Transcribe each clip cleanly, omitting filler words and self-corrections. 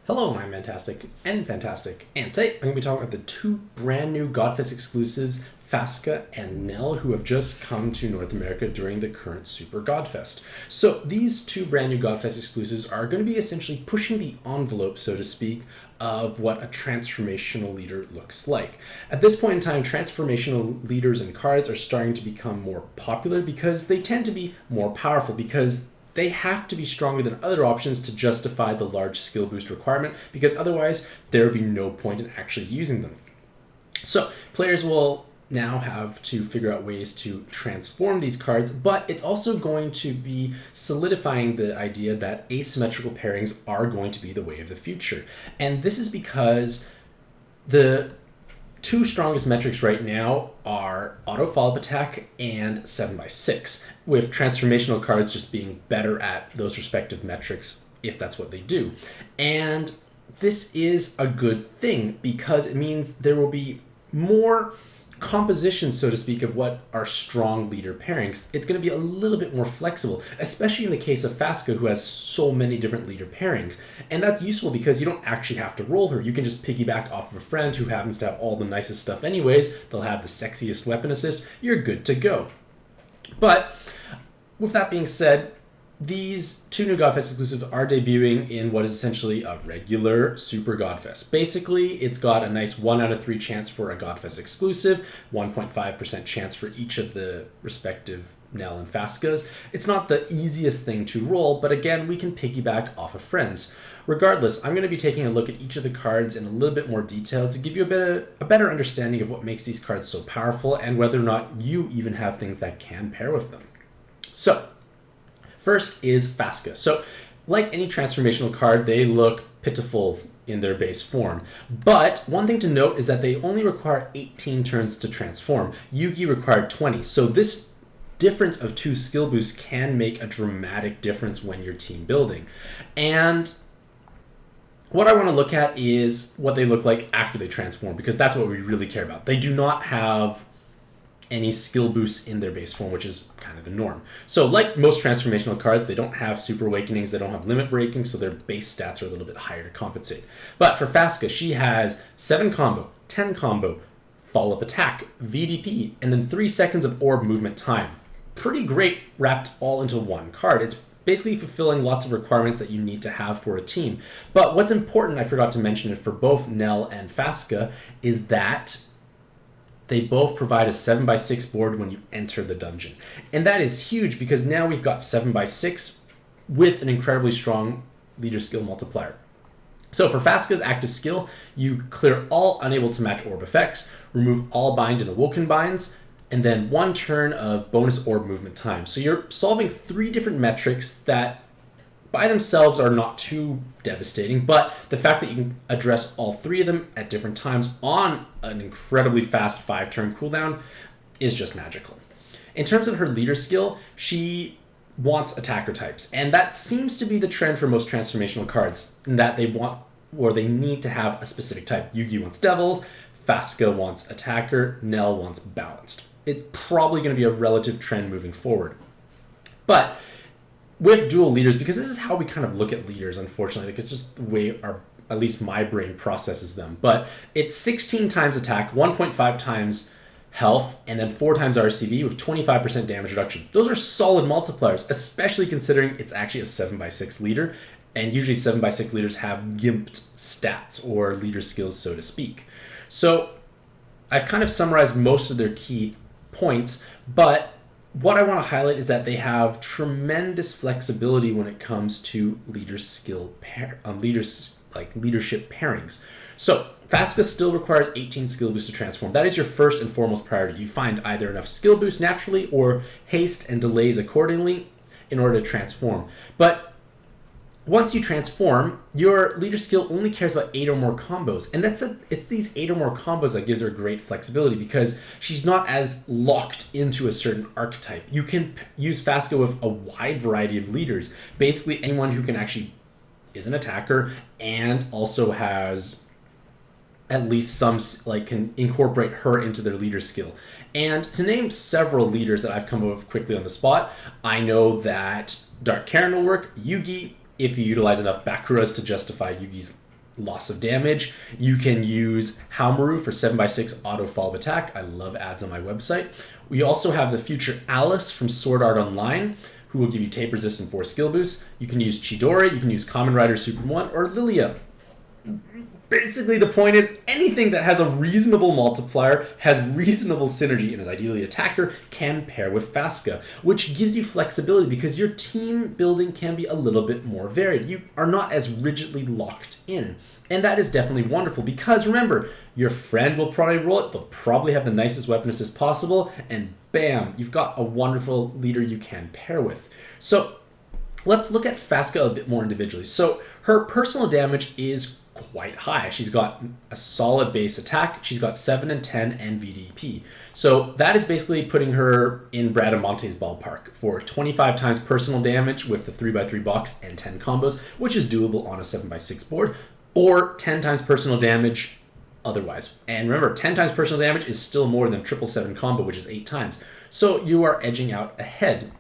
Hello, I'm Mantastic and Fantastic, and today I'm going to be talking about the two brand new Godfest exclusives, Fasca and Nelle, who have just come to North America during the current Super Godfest. So these two brand new Godfest exclusives are going to be essentially pushing the envelope, so to speak, of what a transformational leader looks like. At this point in time, transformational leaders and cards are starting to become more popular because they tend to be more powerful, because they have to be stronger than other options to justify the large skill boost requirement, because otherwise there would be no point in actually using them. So players will now have to figure out ways to transform these cards, but it's also going to be solidifying the idea that asymmetrical pairings are going to be the way of the future. And this is because the two strongest metrics right now are auto follow-up attack and 7x6, with transformational cards just being better at those respective metrics if that's what they do. And this is a good thing because it means there will be more composition, so to speak, of what are strong leader pairings. It's going to be a little bit more flexible, especially in the case of Fasca, who has so many different leader pairings. And that's useful because you don't actually have to roll her. You can just piggyback off of a friend who happens to have all the nicest stuff anyways. They'll have the sexiest weapon assist. You're good to go. But with that being said, these two new Godfest exclusives are debuting in what is essentially a regular Super Godfest. Basically, it's got a nice 1 out of 3 chance for a Godfest exclusive, 1.5% chance for each of the respective Nelle and Fascas. It's not the easiest thing to roll, but again, we can piggyback off of friends. Regardless, I'm going to be taking a look at each of the cards in a little bit more detail to give you a better understanding of what makes these cards so powerful and whether or not you even have things that can pair with them. So, first is Fasca. So, like any transformational card, they look pitiful in their base form. But one thing to note is that they only require 18 turns to transform. Yugi required 20. So this difference of 2 skill boosts can make a dramatic difference when you're team building. And what I want to look at is what they look like after they transform, because that's what we really care about. They do not have any skill boosts in their base form, which is kind of the norm. So like most transformational cards, they don't have super awakenings, they don't have limit breaking, so their base stats are a little bit higher to compensate. But for Fasca, she has 7 combo, 10 combo, follow-up attack, VDP, and then 3 seconds of orb movement time. Pretty great wrapped all into one card. It's basically fulfilling lots of requirements that you need to have for a team. But what's important, I forgot to mention it for both Nelle and Fasca, is that they both provide a 7x6 board when you enter the dungeon. And that is huge because now we've got 7x6 with an incredibly strong leader skill multiplier. So for Fasca's active skill, you clear all unable to match orb effects, remove all bind and awoken binds, and then 1 turn of bonus orb movement time. So you're solving 3 different metrics that by themselves are not too devastating, but the fact that you can address all 3 of them at different times on an incredibly fast 5-turn cooldown is just magical. In terms of her leader skill, she wants attacker types, and that seems to be the trend for most transformational cards, in that they want or they need to have a specific type. Yugi wants devils, Fasca wants attacker, Nelle wants balanced. It's probably going to be a relative trend moving forward. But with dual leaders, because this is how we kind of look at leaders, unfortunately, like it's just the way at least my brain processes them. But it's 16 times attack, 1.5 times health, and then 4 times RCV with 25% damage reduction. Those are solid multipliers, especially considering it's actually a 7x6 leader, and usually 7x6 leaders have gimped stats or leader skills, so to speak. So I've kind of summarized most of their key points, but what I want to highlight is that they have tremendous flexibility when it comes to leadership pairings. So Fasca still requires 18 skill boosts to transform. That is your first and foremost priority. You find either enough skill boosts naturally or haste and delays accordingly in order to transform. But once you transform, your leader skill only cares about 8 or more combos. And it's these 8 or more combos that gives her great flexibility because she's not as locked into a certain archetype. You can use Fasca with a wide variety of leaders. Basically, anyone who can actually is an attacker and also has at least some, like, can incorporate her into their leader skill. And to name several leaders that I've come up with quickly on the spot, I know that Dark Karen will work, Yugi, if you utilize enough Bakuras to justify Yugi's loss of damage. You can use Haomaru for 7x6 auto follow attack. I love ads on my website. We also have the future Alice from Sword Art Online, who will give you tape resist and 4 skill boosts. You can use Chidori, you can use Kamen Rider Super 1, or Lilia. Basically, the point is anything that has a reasonable multiplier, has reasonable synergy, and is ideally attacker, can pair with Fasca, which gives you flexibility because your team building can be a little bit more varied. You are not as rigidly locked in. And that is definitely wonderful because remember, your friend will probably roll it, they'll probably have the nicest weapon assist possible, and bam, you've got a wonderful leader you can pair with. So let's look at Fasca a bit more individually. So her personal damage is quite high. She's got a solid base attack. She's got 7 and 10 and VDP. So that is basically putting her in Bradamonte's ballpark for 25 times personal damage with the 3x3 box and 10 combos, which is doable on a 7x6 board, or 10 times personal damage otherwise. And remember, 10 times personal damage is still more than 777 combo, which is 8 times. So you are edging out ahead.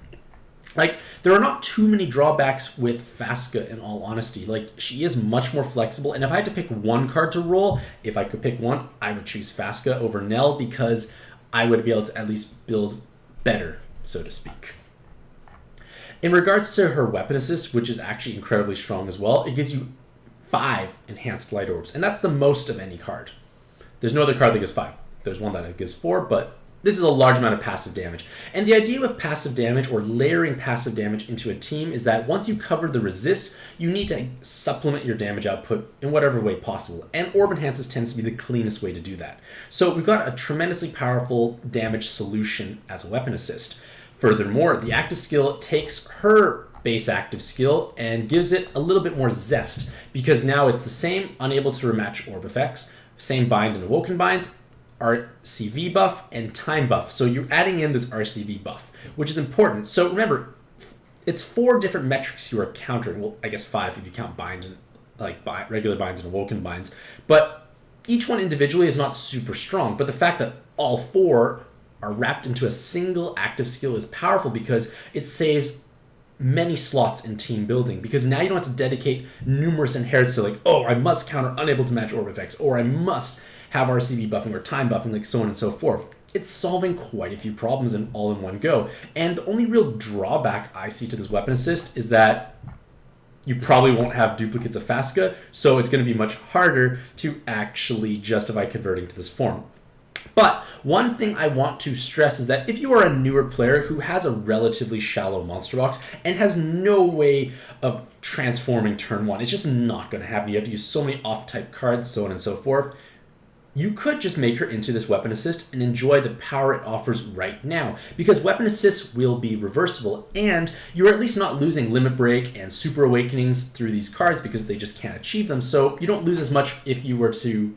Like, there are not too many drawbacks with Fasca, in all honesty. Like, she is much more flexible, and if I had to pick one card to roll, if I could pick one, I would choose Fasca over Nelle because I would be able to at least build better, so to speak. In regards to her weapon assist, which is actually incredibly strong as well, it gives you 5 enhanced light orbs, and that's the most of any card. There's no other card that gives 5. There's one that gives 4, but this is a large amount of passive damage. And the idea with passive damage or layering passive damage into a team is that once you cover the resist, you need to supplement your damage output in whatever way possible. And Orb Enhances tends to be the cleanest way to do that. So we've got a tremendously powerful damage solution as a weapon assist. Furthermore, the active skill takes her base active skill and gives it a little bit more zest because now it's the same unable to rematch orb effects, same bind and awoken binds, RCV buff, and time buff. So you're adding in this RCV buff, which is important. So remember, it's 4 different metrics you are countering. Well, I guess 5 if you count bind and regular binds and awoken binds. But each one individually is not super strong. But the fact that all 4 are wrapped into a single active skill is powerful because it saves many slots in team building, because now you don't have to dedicate numerous inherits to like, oh, I must counter unable to match orb effects, or I must have RCV buffing or time buffing, like so on and so forth. It's solving quite a few problems all in one go. And the only real drawback I see to this weapon assist is that you probably won't have duplicates of Fasca, so it's going to be much harder to actually justify converting to this form. But one thing I want to stress is that if you are a newer player who has a relatively shallow monster box and has no way of transforming turn 1, it's just not going to happen. You have to use so many off-type cards, so on and so forth. You could just make her into this weapon assist and enjoy the power it offers right now, because weapon assists will be reversible, and you're at least not losing Limit Break and Super Awakenings through these cards because they just can't achieve them, so you don't lose as much if you were to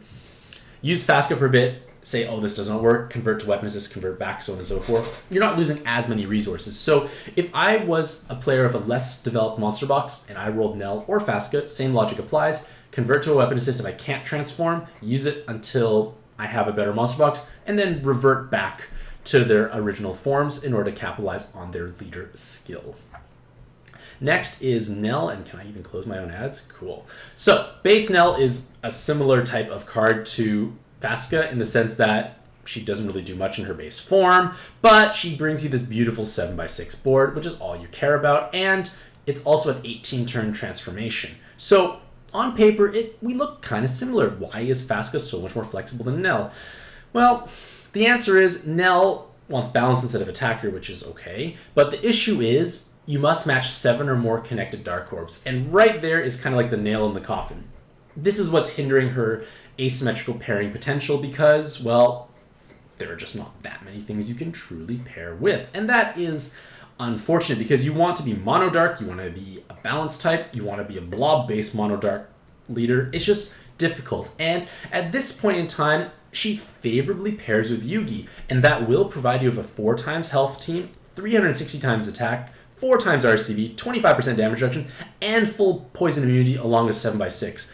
use Fasca for a bit, say, oh, this doesn't work, convert to weapon assist, convert back, so on and so forth. You're not losing as many resources. So if I was a player of a less developed monster box and I rolled Nelle or Fasca, same logic applies. Convert to a weapon assist if I can't transform, use it until I have a better monster box, and then revert back to their original forms in order to capitalize on their leader skill. Next is Nelle, and can I even close my own ads? Cool. So base Nelle is a similar type of card to Vaska in the sense that she doesn't really do much in her base form, but she brings you this beautiful 7x6 board, which is all you care about, and it's also an 18-turn transformation. So on paper, we look kind of similar. Why is Fasca so much more flexible than Nelle? Well, the answer is Nelle wants balance instead of attacker, which is okay, but the issue is you must match 7 or more connected Dark Orbs, and right there is kind of like the nail in the coffin. This is what's hindering her asymmetrical pairing potential because, well, there are just not that many things you can truly pair with. And that is unfortunate because you want to be mono dark, you want to be a balanced type, you want to be a blob-based mono dark leader. It's just difficult. And at this point in time, she favorably pairs with Yugi, and that will provide you with a 4 times health team, 360 times attack, 4 times RCV, 25% damage reduction, and full poison immunity along with 7x6.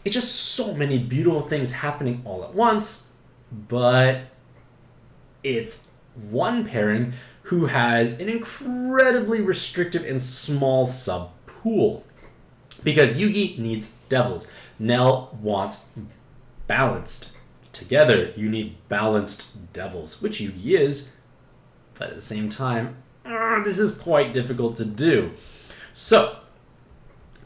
It's just so many beautiful things happening all at once, but it's one pairing who has an incredibly restrictive and small sub pool. Because Yugi needs devils. Nelle wants balanced. Together, you need balanced devils, which Yugi is, but at the same time, this is quite difficult to do. So,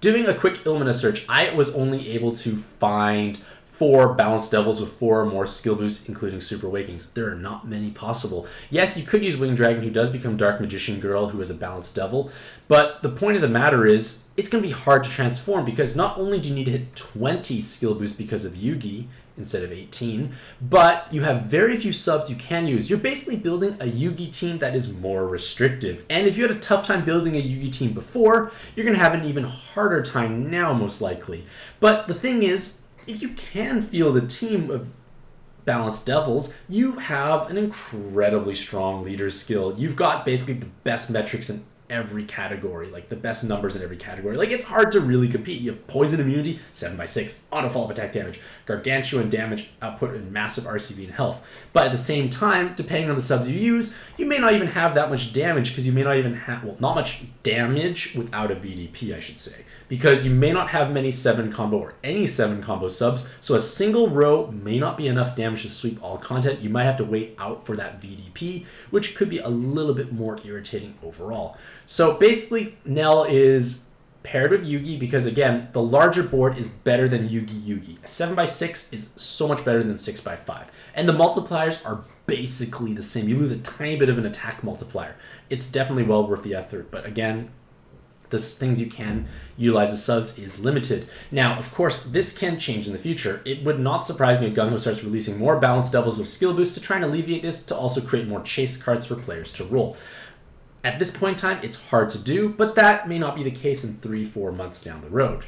doing a quick Illumina search, I was only able to find 4 balanced devils with 4 or more skill boosts, including Super Awakens. There are not many possible. Yes, you could use Winged Dragon, who does become Dark Magician Girl, who is a balanced devil, but the point of the matter is, it's going to be hard to transform, because not only do you need to hit 20 skill boosts because of Yugi, instead of 18, but you have very few subs you can use. You're basically building a Yugi team that is more restrictive. And if you had a tough time building a Yugi team before, you're going to have an even harder time now, most likely. But the thing is, if you can field a team of balanced devils, you have an incredibly strong leader skill. You've got basically the best metrics in every category, like the best numbers in every category. Like, it's hard to really compete. You have poison immunity, 7x6, auto follow-up attack damage, gargantuan damage output, and massive RCB and health. But at the same time, depending on the subs you use, you may not even have that much damage, because you may not even have, well, not much damage without a VDP, I should say, because you may not have many 7 combo or any 7 combo subs, so a single row may not be enough damage to sweep all content. You might have to wait out for that VDP, which could be a little bit more irritating overall. So basically, Nelle is paired with Yugi because, again, the larger board is better than Yugi. A 7x6 is so much better than 6x5. And the multipliers are basically the same. You lose a tiny bit of an attack multiplier. It's definitely well worth the effort. But again, the things you can utilize as subs is limited. Now, of course, this can change in the future. It would not surprise me if Gung Ho starts releasing more balanced devils with skill boosts to try and alleviate this, to also create more chase cards for players to roll. At this point in time, it's hard to do, but that may not be the case in 3-4 months down the road.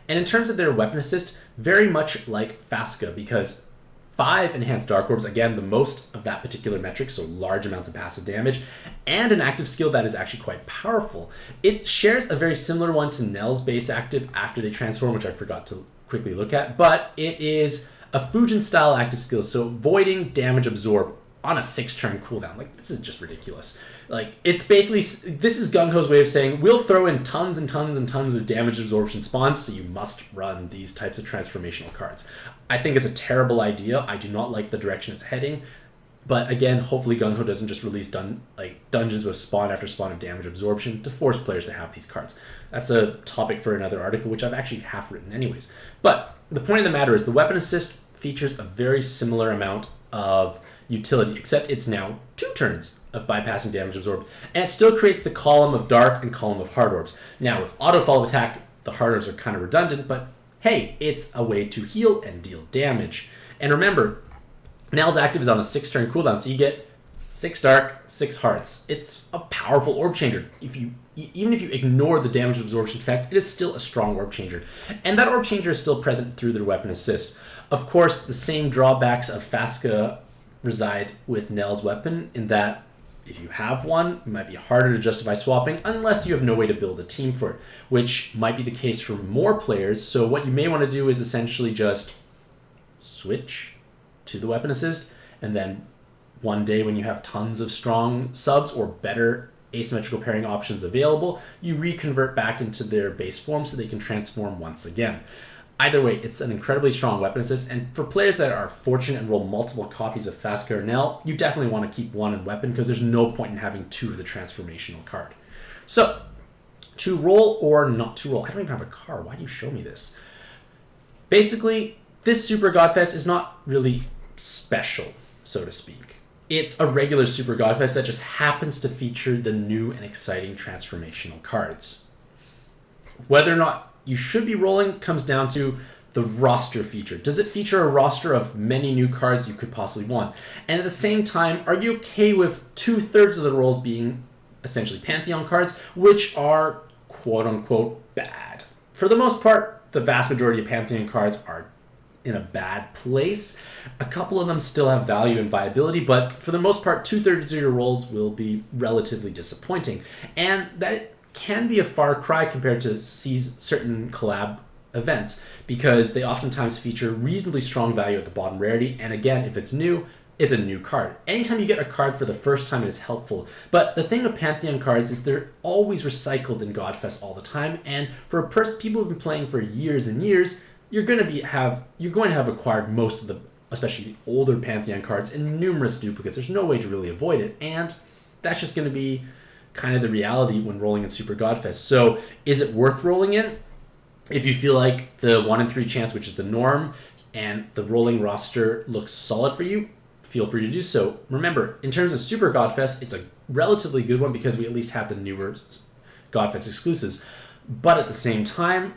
And in terms of their weapon assist, very much like Fasca, because 5 enhanced Dark Orbs, again, the most of that particular metric, so large amounts of passive damage, and an active skill that is actually quite powerful. It shares a very similar one to Nelle's base active after they transform, which I forgot to quickly look at, but it is a Fujin-style active skill, so voiding damage absorb on a 6-turn cooldown. Like, this is just ridiculous. Like, it's basically, this is Gung Ho's way of saying, we'll throw in tons and tons and tons of damage absorption spawns, so you must run these types of transformational cards. I think it's a terrible idea. I do not like the direction it's heading. But again, hopefully Gung Ho doesn't just release dungeons with spawn after spawn of damage absorption to force players to have these cards. That's a topic for another article, which I've actually half written anyways. But the point of the matter is the weapon assist features a very similar amount of utility, except it's now 2 turns of bypassing damage absorbed, and it still creates the column of dark and column of hard orbs. Now, with auto follow attack, the hard orbs are kind of redundant, but hey, it's a way to heal and deal damage. And remember, Nelle's active is on a 6-turn cooldown, so you get 6 dark, 6 hearts. It's a powerful orb changer. Even if you ignore the damage absorption effect, it is still a strong orb changer. And that orb changer is still present through their weapon assist. Of course, the same drawbacks of Fasca reside with Nelle's weapon, in that if you have one, it might be harder to justify swapping unless you have no way to build a team for it, which might be the case for more players. So what you may want to do is essentially just switch to the weapon assist, and then one day when you have tons of strong subs or better asymmetrical pairing options available, you reconvert back into their base form so they can transform once again. Either way, it's an incredibly strong weapon assist, and for players that are fortunate and roll multiple copies of Fasca or Nelle, you definitely want to keep one in weapon because there's no point in having 2 of the transformational card. So, to roll or not to roll. I don't even have a card. Why do you show me this? Basically, this Super Godfest is not really special, so to speak. It's a regular Super Godfest that just happens to feature the new and exciting transformational cards. Whether or not you should be rolling comes down to the roster feature. Does it feature a roster of many new cards you could possibly want? And at the same time, are you okay with 2/3 of the rolls being essentially Pantheon cards, which are quote-unquote bad? For the most part, the vast majority of Pantheon cards are in a bad place. A couple of them still have value and viability, but for the most part, 2/3 of your rolls will be relatively disappointing. And that can be a far cry compared to certain collab events, because they oftentimes feature reasonably strong value at the bottom rarity, and again, if it's new, it's a new card. Anytime you get a card for the first time, it is helpful. But the thing with Pantheon cards is they're always recycled in Godfest all the time, and for a person, people who've been playing for years and years, you're going to have acquired most of the, especially the older Pantheon cards, in numerous duplicates. There's no way to really avoid it, and that's just going to be kind of the reality when rolling in Super Godfest. So, is it worth rolling in? If you feel like the 1 in 3 chance, which is the norm, and the rolling roster looks solid for you, feel free to do so. Remember, in terms of Super Godfest, it's a relatively good one because we at least have the newer Godfest exclusives. But at the same time,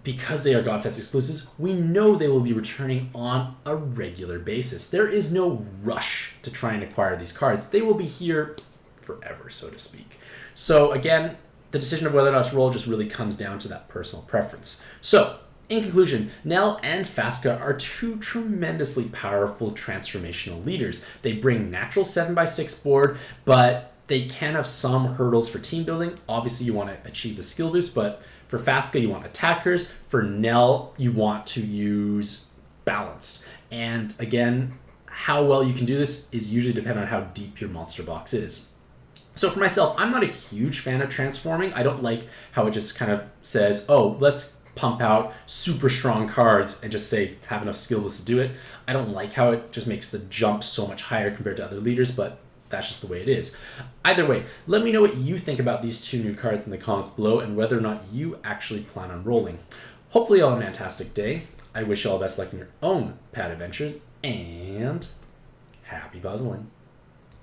because they are Godfest exclusives, we know they will be returning on a regular basis. There is no rush to try and acquire these cards. They will be here forever, so to speak. So again, the decision of whether or not to roll just really comes down to that personal preference. So, in conclusion, Nelle and Fasca are two tremendously powerful transformational leaders. They bring natural 7x6 board, but they can have some hurdles for team building. Obviously, you want to achieve the skill boost, but for Fasca, you want attackers. For Nelle, you want to use balanced. And again, how well you can do this is usually dependent on how deep your monster box is. So for myself, I'm not a huge fan of transforming. I don't like how it just kind of says, oh, let's pump out super strong cards and just say have enough skill boost to do it. I don't like how it just makes the jump so much higher compared to other leaders, but that's just the way it is. Either way, let me know what you think about these two new cards in the comments below and whether or not you actually plan on rolling. Hopefully you all have a Mantastic day. I wish you all the best luck in your own pad adventures, and happy puzzling.